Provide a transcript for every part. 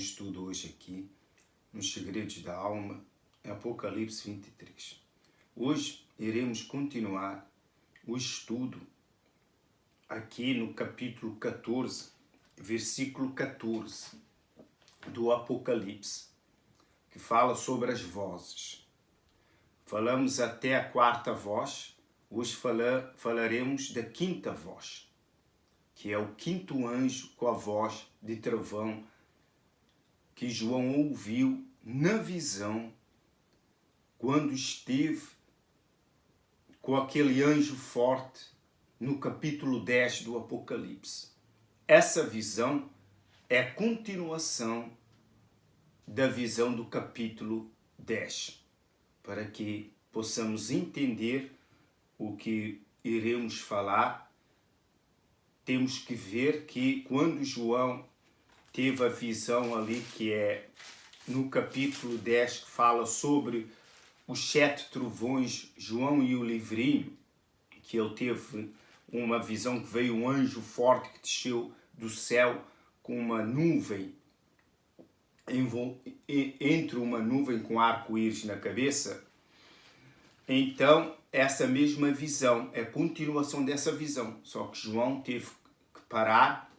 Estudo hoje aqui, nos Segredos da Alma, em Apocalipse 23. Hoje iremos continuar o estudo aqui no capítulo 14, versículo 14 do Apocalipse, que fala sobre as vozes. Falamos até a quarta voz, hoje falaremos da quinta voz, que é o quinto anjo com a voz de trovão, que João ouviu na visão quando esteve com aquele anjo forte no capítulo 10 do Apocalipse. Essa visão é a continuação da visão do capítulo 10, para que possamos entender o que iremos falar. Temos que ver que quando João teve a visão ali, que é no capítulo 10, que fala sobre os 7 trovões, João e o livrinho, que ele teve uma visão que veio um anjo forte que desceu do céu com uma nuvem, entre uma nuvem com arco-íris na cabeça. Então, essa mesma visão é a continuação dessa visão, só que João teve que parar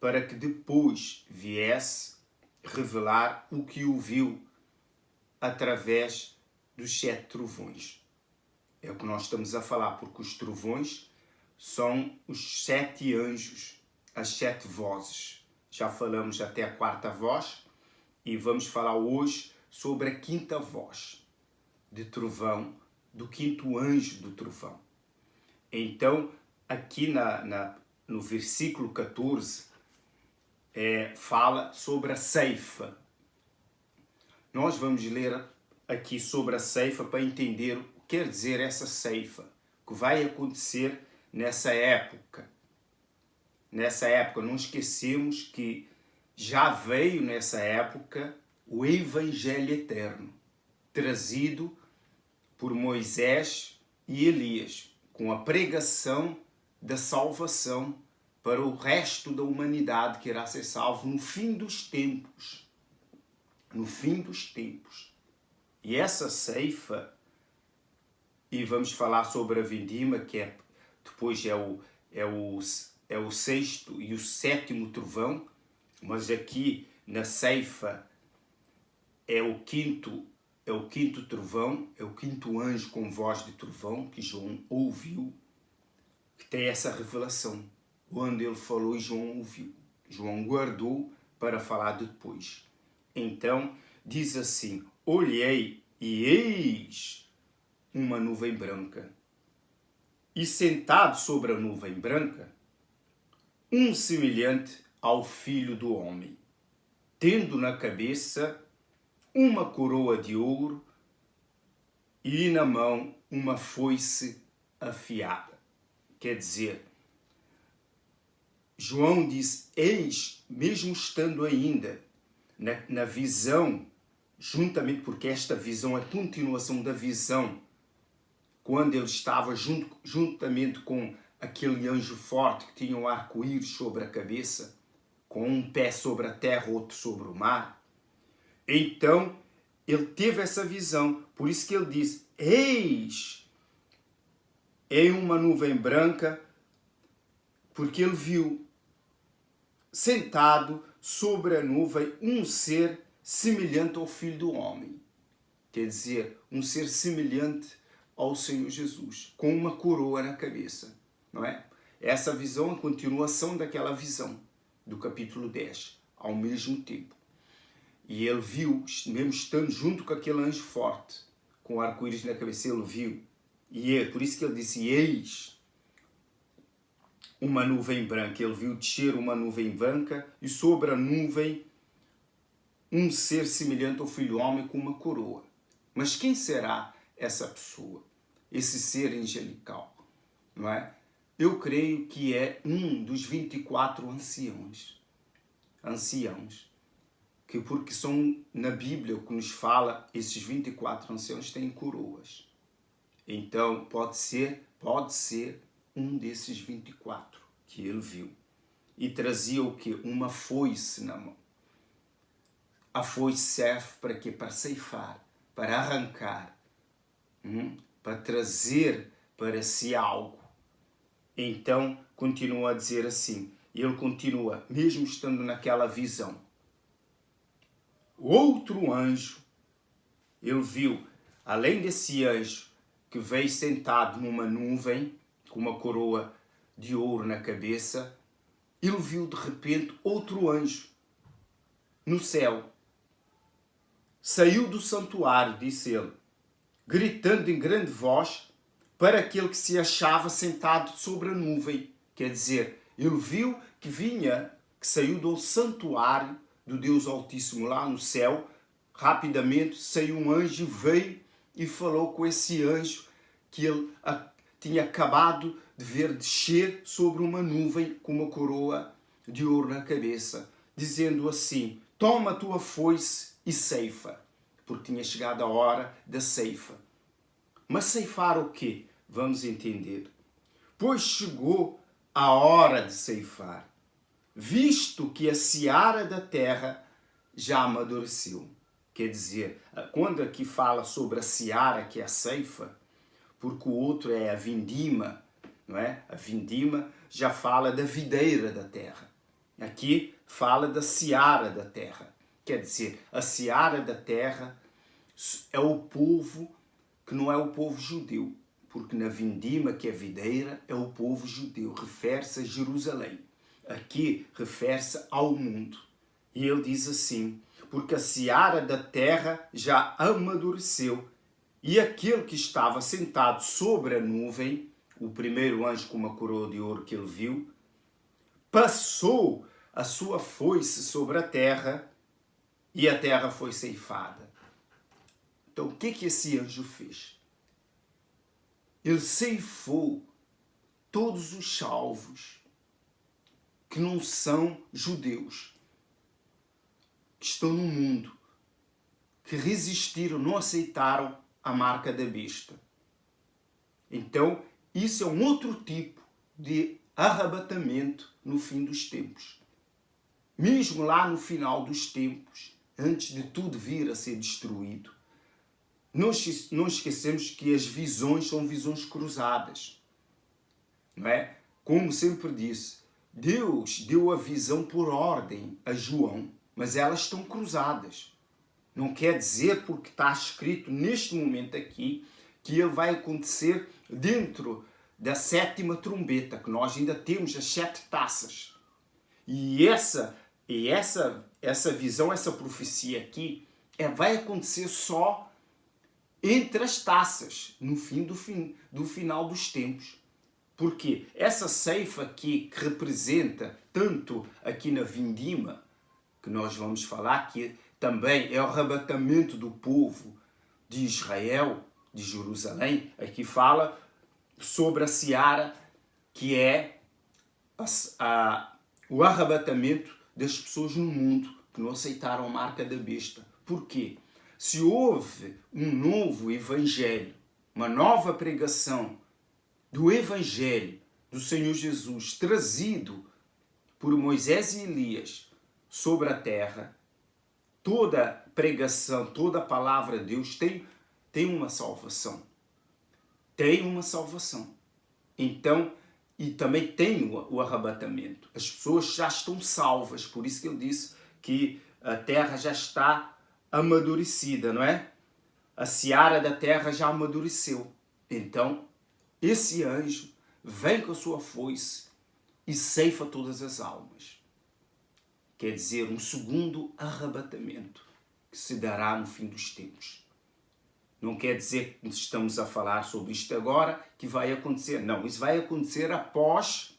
para que depois viesse revelar o que ouviu através dos 7 trovões. É o que nós estamos a falar, porque os trovões são os 7 anjos, as 7 vozes. Já falamos até a quarta voz e vamos falar hoje sobre a quinta voz de trovão, do quinto anjo do trovão. Então, aqui no versículo 14, fala sobre a ceifa. Nós vamos ler aqui sobre a ceifa para entender o que quer dizer essa ceifa, que vai acontecer nessa época. Nessa época, não esquecemos que já veio nessa época o Evangelho Eterno, trazido por Moisés e Elias, com a pregação da salvação para o resto da humanidade que irá ser salvo no fim dos tempos. No fim dos tempos. E essa ceifa, e vamos falar sobre a vindima, que depois é o sexto e o sétimo trovão, mas aqui na ceifa é o quinto trovão, é o quinto anjo com voz de trovão que João ouviu, que tem essa revelação. Quando ele falou e João ouviu. João guardou para falar depois. Então, diz assim: olhei e eis uma nuvem branca. E sentado sobre a nuvem branca, um semelhante ao Filho do Homem, tendo na cabeça uma coroa de ouro e na mão uma foice afiada. Quer dizer, João diz, eis, mesmo estando ainda na visão, juntamente porque esta visão é a continuação da visão, quando ele estava juntamente com aquele anjo forte que tinha um arco-íris sobre a cabeça, com um pé sobre a terra, outro sobre o mar. Então, ele teve essa visão, por isso que ele diz, eis, em uma nuvem branca, porque ele viu sentado sobre a nuvem um ser semelhante ao Filho do Homem. Quer dizer, um ser semelhante ao Senhor Jesus, com uma coroa na cabeça, não é? Essa visão é a continuação daquela visão do capítulo 10, ao mesmo tempo. E ele viu, mesmo estando junto com aquele anjo forte, com o arco-íris na cabeça, ele viu. E é por isso que ele disse, eis uma nuvem branca. Ele viu descer uma nuvem branca e sobre a nuvem um ser semelhante ao Filho do Homem com uma coroa. Mas quem será essa pessoa? Esse ser angelical? Não é? Eu creio que é um dos 24 anciãos. Que porque são na Bíblia o que nos fala, esses 24 anciãos têm coroas. Então pode ser um desses 24 que ele viu. E trazia o quê? Uma foice na mão. A foice serve para quê? Para ceifar, para arrancar, para trazer para si algo. Então, continua a dizer assim, ele continua, mesmo estando naquela visão. Outro anjo, ele viu, além desse anjo que veio sentado numa nuvem, com uma coroa de ouro na cabeça, ele viu de repente outro anjo no céu. Saiu do santuário, disse ele, gritando em grande voz para aquele que se achava sentado sobre a nuvem. Quer dizer, ele viu que saiu do santuário do Deus Altíssimo lá no céu. Rapidamente saiu um anjo, veio e falou com esse anjo que ele tinha acabado de ver descer sobre uma nuvem com uma coroa de ouro na cabeça, dizendo assim: toma a tua foice e ceifa, porque tinha chegado a hora da ceifa. Mas ceifar o quê? Vamos entender. Pois chegou a hora de ceifar, visto que a seara da terra já amadureceu. Quer dizer, quando aqui fala sobre a seara, que é a ceifa, porque o outro é a vindima, não é? A vindima já fala da videira da terra. Aqui fala da seara da terra. Quer dizer, a seara da terra é o povo que não é o povo judeu, porque na vindima, que é videira, é o povo judeu, refere-se a Jerusalém. Aqui refere-se ao mundo. E ele diz assim: porque a seara da terra já amadureceu, e aquele que estava sentado sobre a nuvem, o primeiro anjo com uma coroa de ouro que ele viu, passou a sua foice sobre a terra, e a terra foi ceifada. Então o que esse anjo fez? Ele ceifou todos os salvos que não são judeus, que estão no mundo, que resistiram, não aceitaram a marca da besta. Então, isso é um outro tipo de arrebatamento no fim dos tempos. Mesmo lá no final dos tempos, antes de tudo vir a ser destruído, não esquecemos que as visões são visões cruzadas. Não é? Como sempre disse, Deus deu a visão por ordem a João, mas elas estão cruzadas. Não quer dizer, porque está escrito neste momento aqui, que ele vai acontecer dentro da sétima trombeta, que nós ainda temos as 7 taças. E essa visão, essa profecia aqui, vai acontecer só entre as taças, no fim do final dos tempos. Porque essa ceifa aqui, que representa tanto aqui na vindima, que nós vamos falar, que também é o arrebatamento do povo de Israel, de Jerusalém, aqui fala sobre a seara, que é o arrebatamento das pessoas no mundo que não aceitaram a marca da besta. Por quê? Se houve um novo evangelho, uma nova pregação do evangelho do Senhor Jesus trazido por Moisés e Elias sobre a terra, toda pregação, toda a palavra de Deus tem uma salvação. Tem uma salvação. Então, e também tem o arrebatamento. As pessoas já estão salvas, por isso que ele disse que a terra já está amadurecida, não é? A seara da terra já amadureceu. Então, esse anjo vem com a sua foice e ceifa todas as almas. Quer dizer, um segundo arrebatamento que se dará no fim dos tempos. Não quer dizer que estamos a falar sobre isto agora, que vai acontecer. Não, isso vai acontecer após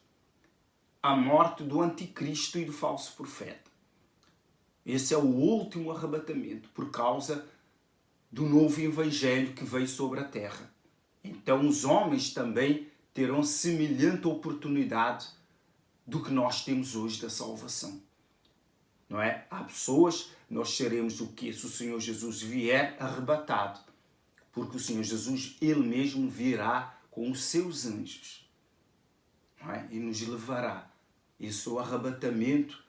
a morte do anticristo e do falso profeta. Esse é o último arrebatamento, por causa do novo evangelho que veio sobre a terra. Então os homens também terão semelhante oportunidade do que nós temos hoje da salvação. Não é? Há pessoas, nós seremos o quê? Se o Senhor Jesus vier arrebatado. Porque o Senhor Jesus, Ele mesmo virá com os seus anjos. Não é? E nos levará. Esse é o arrebatamento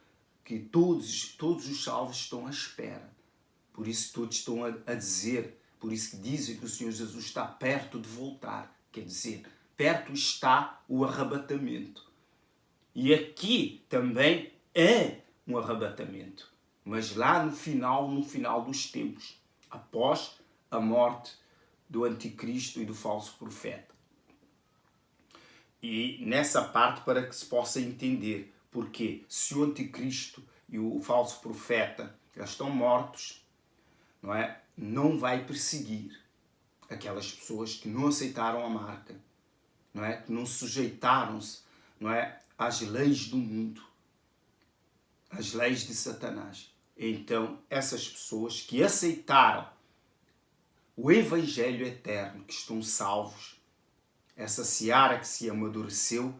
que todos os salvos estão à espera. Por isso todos estão a dizer, por isso que dizem que o Senhor Jesus está perto de voltar. Quer dizer, perto está o arrebatamento. E aqui também é um arrebatamento. Mas lá no final dos tempos, após a morte do anticristo e do falso profeta. E nessa parte para que se possa entender, porque se o anticristo e o falso profeta já estão mortos, não é? Não vai perseguir aquelas pessoas que não aceitaram a marca, não é? Que não sujeitaram-se, não é? Às leis do mundo, às leis de Satanás. Então, essas pessoas que aceitaram o Evangelho eterno, que estão salvos, essa seara que se amadureceu,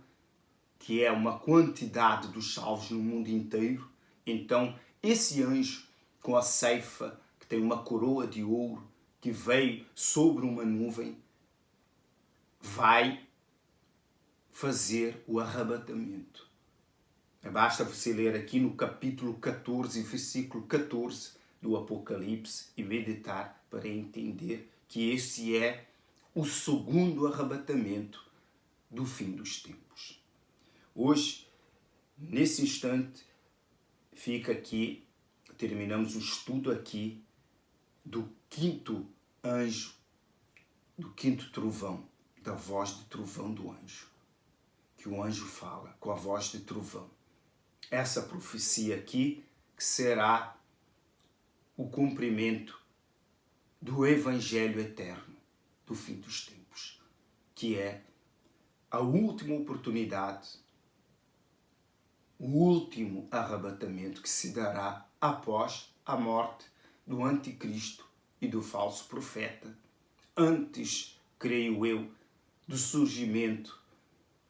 que é uma quantidade dos salvos no mundo inteiro, então esse anjo com a ceifa, que tem uma coroa de ouro, que veio sobre uma nuvem, vai fazer o arrebatamento. Basta você ler aqui no capítulo 14, versículo 14 do Apocalipse e meditar para entender que esse é o segundo arrebatamento do fim dos tempos. Hoje, nesse instante, fica aqui, terminamos o estudo aqui do quinto anjo, do quinto trovão, da voz de trovão do anjo, que o anjo fala com a voz de trovão. Essa profecia aqui que será o cumprimento do Evangelho eterno do fim dos tempos, que é a última oportunidade, o último arrebatamento que se dará após a morte do anticristo e do falso profeta, antes, creio eu, do surgimento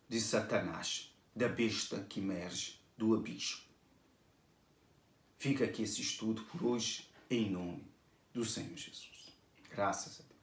de Satanás, da besta que emerge do abismo. Fica aqui esse estudo por hoje, em nome do Senhor Jesus. Graças a Deus.